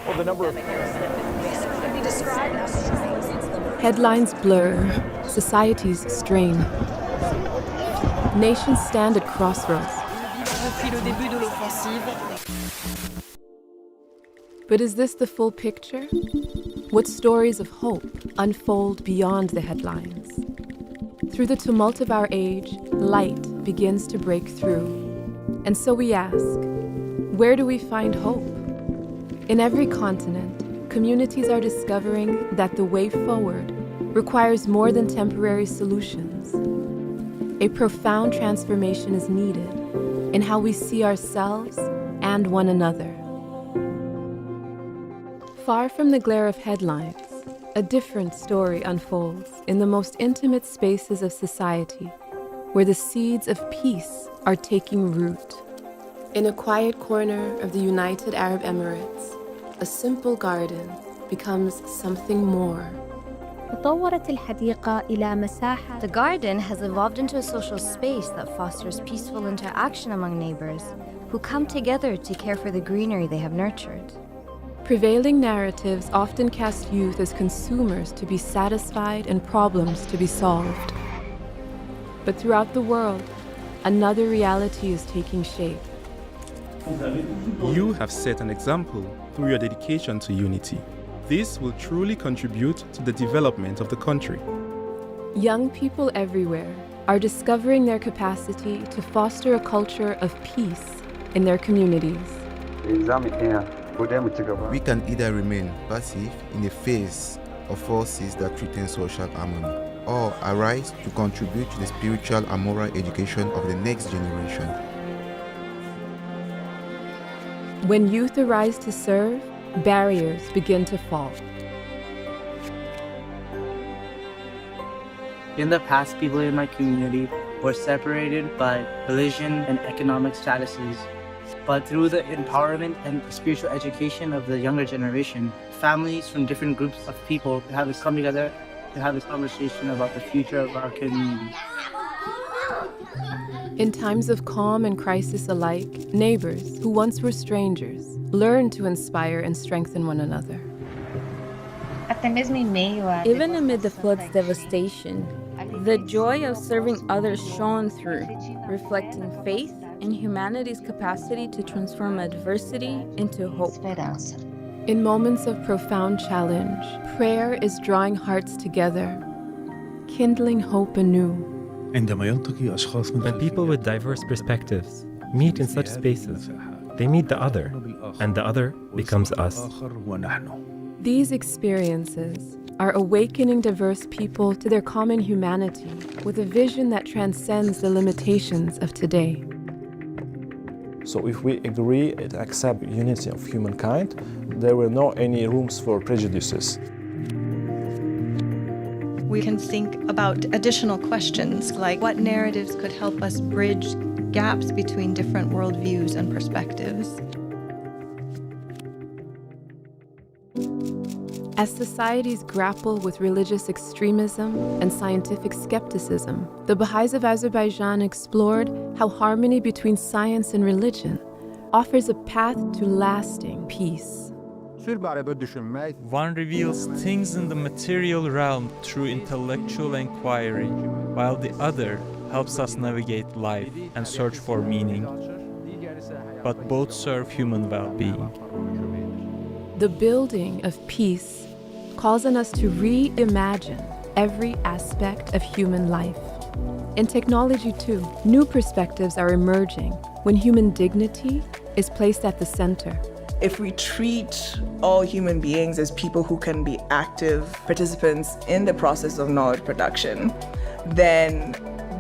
Well, the number of Headlines blur, societies strain. Nations stand at crossroads. But is this the full picture? What stories of hope unfold beyond the headlines? Through the tumult of our age, light begins to break through. And so we ask, where do we find hope? In every continent, communities are discovering that the way forward requires more than temporary solutions. A profound transformation is needed in how we see ourselves and one another. Far from the glare of headlines, a different story unfolds in the most intimate spaces of society, where the seeds of peace are taking root. In a quiet corner of the United Arab Emirates, a simple garden becomes something more. The garden has evolved into a social space that fosters peaceful interaction among neighbors who come together to care for the greenery they have nurtured. Prevailing narratives often cast youth as consumers to be satisfied and problems to be solved. But throughout the world, another reality is taking shape. You have set an example through your dedication to unity. This will truly contribute to the development of the country. Young people everywhere are discovering their capacity to foster a culture of peace in their communities. We can either remain passive in the face of forces that threaten social harmony, or arise to contribute to the spiritual and moral education of the next generation. When youth arise to serve, barriers begin to fall. In the past, people in my community were separated by religion and economic statuses. But through the empowerment and spiritual education of the younger generation, families from different groups of people have come together to have this conversation about the future of our community. In times of calm and crisis alike, neighbors who once were strangers learn to inspire and strengthen one another. Even amid the flood's devastation, the joy of serving others shone through, reflecting faith and humanity's capacity to transform adversity into hope. In moments of profound challenge, prayer is drawing hearts together, kindling hope anew. When people with diverse perspectives meet in such spaces, they meet the other, and the other becomes us. These experiences are awakening diverse people to their common humanity with a vision that transcends the limitations of today. So if we agree and accept unity of humankind, there will not any rooms for prejudices. We can think about additional questions like what narratives could help us bridge gaps between different worldviews and perspectives. As societies grapple with religious extremism and scientific skepticism, the Baha'is of Azerbaijan explored how harmony between science and religion offers a path to lasting peace. One reveals things in the material realm through intellectual inquiry, while the other helps us navigate life and search for meaning. But both serve human well-being. The building of peace calls on us to reimagine every aspect of human life. In technology too, new perspectives are emerging when human dignity is placed at the center. If we treat all human beings as people who can be active participants in the process of knowledge production, then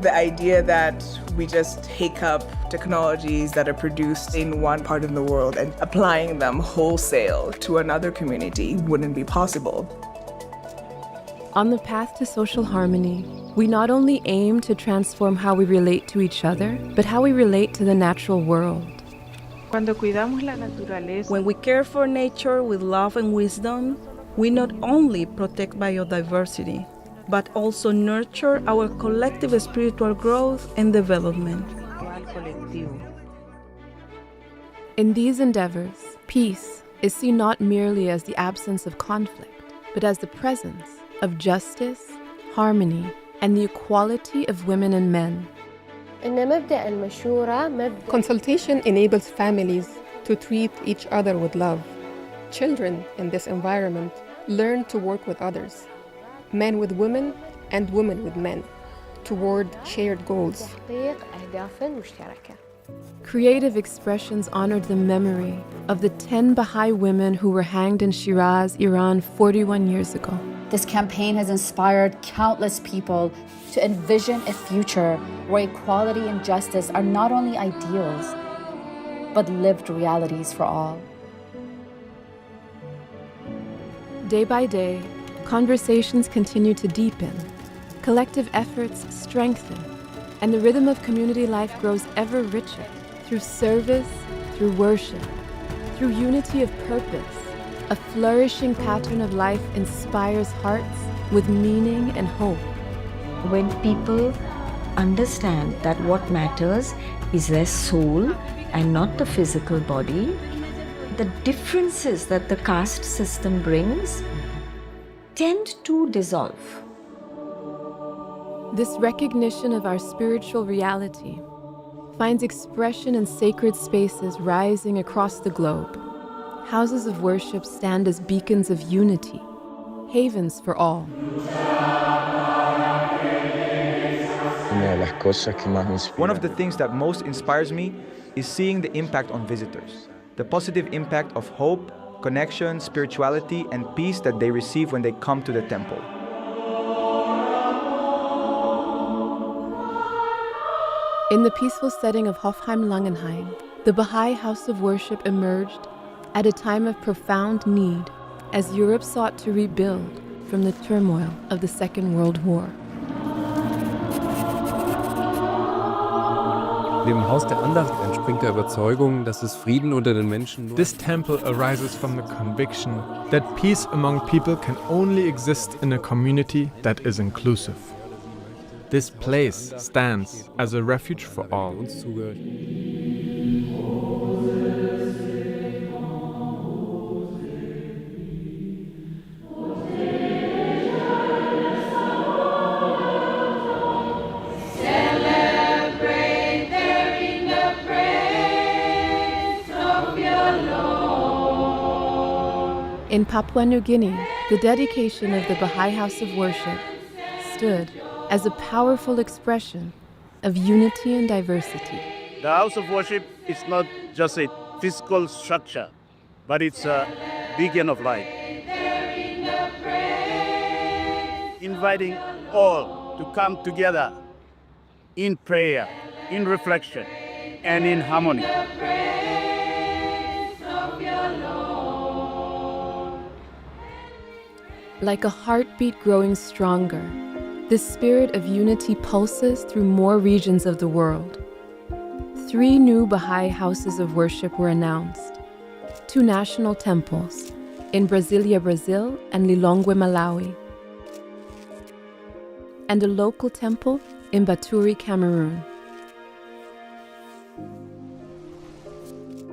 the idea that we just take up technologies that are produced in one part of the world and applying them wholesale to another community wouldn't be possible. On the path to social harmony, we not only aim to transform how we relate to each other, but how we relate to the natural world. When we care for nature with love and wisdom, we not only protect biodiversity, but also nurture our collective spiritual growth and development. In these endeavors, peace is seen not merely as the absence of conflict, but as the presence of justice, harmony, and the equality of women and men. Consultation enables families to treat each other with love. Children in this environment learn to work with others, men with women and women with men, toward shared goals. Creative expressions honored the memory of the 10 Baha'i women who were hanged in Shiraz, Iran 41 years ago. This campaign has inspired countless people to envision a future where equality and justice are not only ideals, but lived realities for all. Day by day, conversations continue to deepen, collective efforts strengthen, and the rhythm of community life grows ever richer through service, through worship, through unity of purpose. A flourishing pattern of life inspires hearts with meaning and hope. When people understand that what matters is their soul and not the physical body, the differences that the caste system brings tend to dissolve. This recognition of our spiritual reality finds expression in sacred spaces rising across the globe. Houses of worship stand as beacons of unity, havens for all. One of the things that most inspires me is seeing the impact on visitors, the positive impact of hope, connection, spirituality, and peace that they receive when they come to the temple. In the peaceful setting of Hofheim-Langenheim, the Baha'i House of Worship emerged at a time of profound need as Europe sought to rebuild from the turmoil of the Second World War. Dem Haus der Andacht entspringt der Überzeugung, dass es Frieden unter den Menschen nur... This temple arises from the conviction that peace among people can only exist in a community that is inclusive. This place stands as a refuge for all. In Papua New Guinea, the dedication of the Baha'i House of Worship stood as a powerful expression of unity and diversity. The House of Worship is not just a physical structure, but it's a beacon of light. Inviting all to come together in prayer, in reflection, and in harmony. Like a heartbeat growing stronger, the spirit of unity pulses through more regions of the world. 3 new Baha'i houses of worship were announced, 2 national temples in Brasilia, Brazil, and Lilongwe, Malawi, and a local temple in Baturi, Cameroon.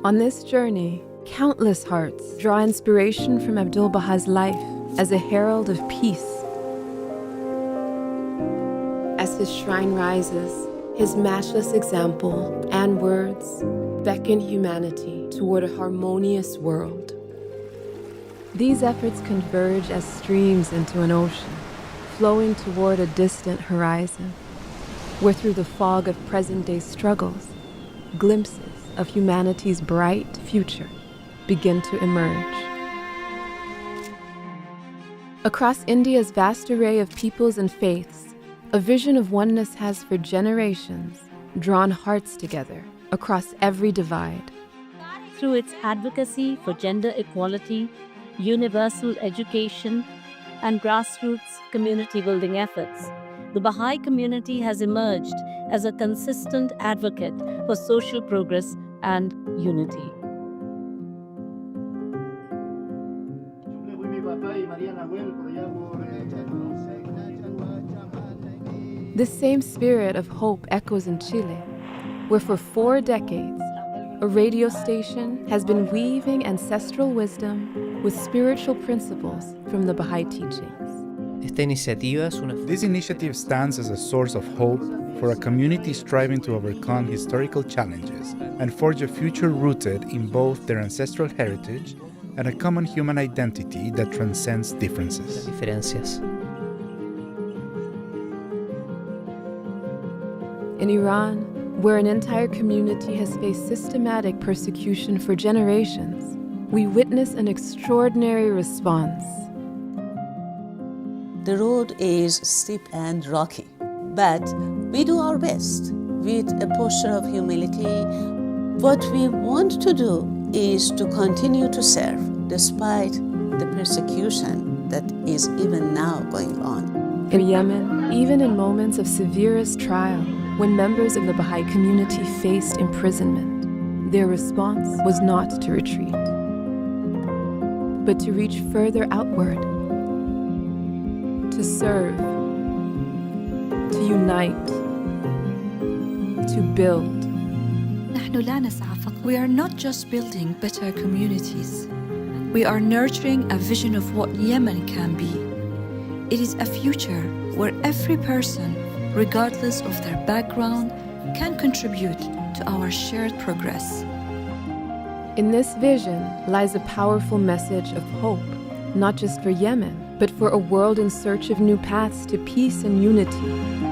On this journey, countless hearts draw inspiration from Abdul Baha's life as a herald of peace. As his shrine rises, his matchless example and words beckon humanity toward a harmonious world. These efforts converge as streams into an ocean, flowing toward a distant horizon, where through the fog of present-day struggles, glimpses of humanity's bright future begin to emerge. Across India's vast array of peoples and faiths, a vision of oneness has for generations drawn hearts together across every divide. Through its advocacy for gender equality, universal education, and grassroots community building efforts, the Baha'i community has emerged as a consistent advocate for social progress and unity. This same spirit of hope echoes in Chile, where for 4 decades, a radio station has been weaving ancestral wisdom with spiritual principles from the Bahá'í teachings. This initiative stands as a source of hope for a community striving to overcome historical challenges and forge a future rooted in both their ancestral heritage and a common human identity that transcends differences. In Iran, where an entire community has faced systematic persecution for generations, we witness an extraordinary response. The road is steep and rocky, but we do our best with a posture of humility. What we want to do is to continue to serve despite the persecution that is even now going on. In Yemen, even in moments of severest trial, when members of the Bahá'í community faced imprisonment, their response was not to retreat, but to reach further outward, to serve, to unite, to build. We are not just building better communities. We are nurturing a vision of what Yemen can be. It is a future where every person, regardless of their background, can contribute to our shared progress. In this vision lies a powerful message of hope, not just for Yemen, but for a world in search of new paths to peace and unity.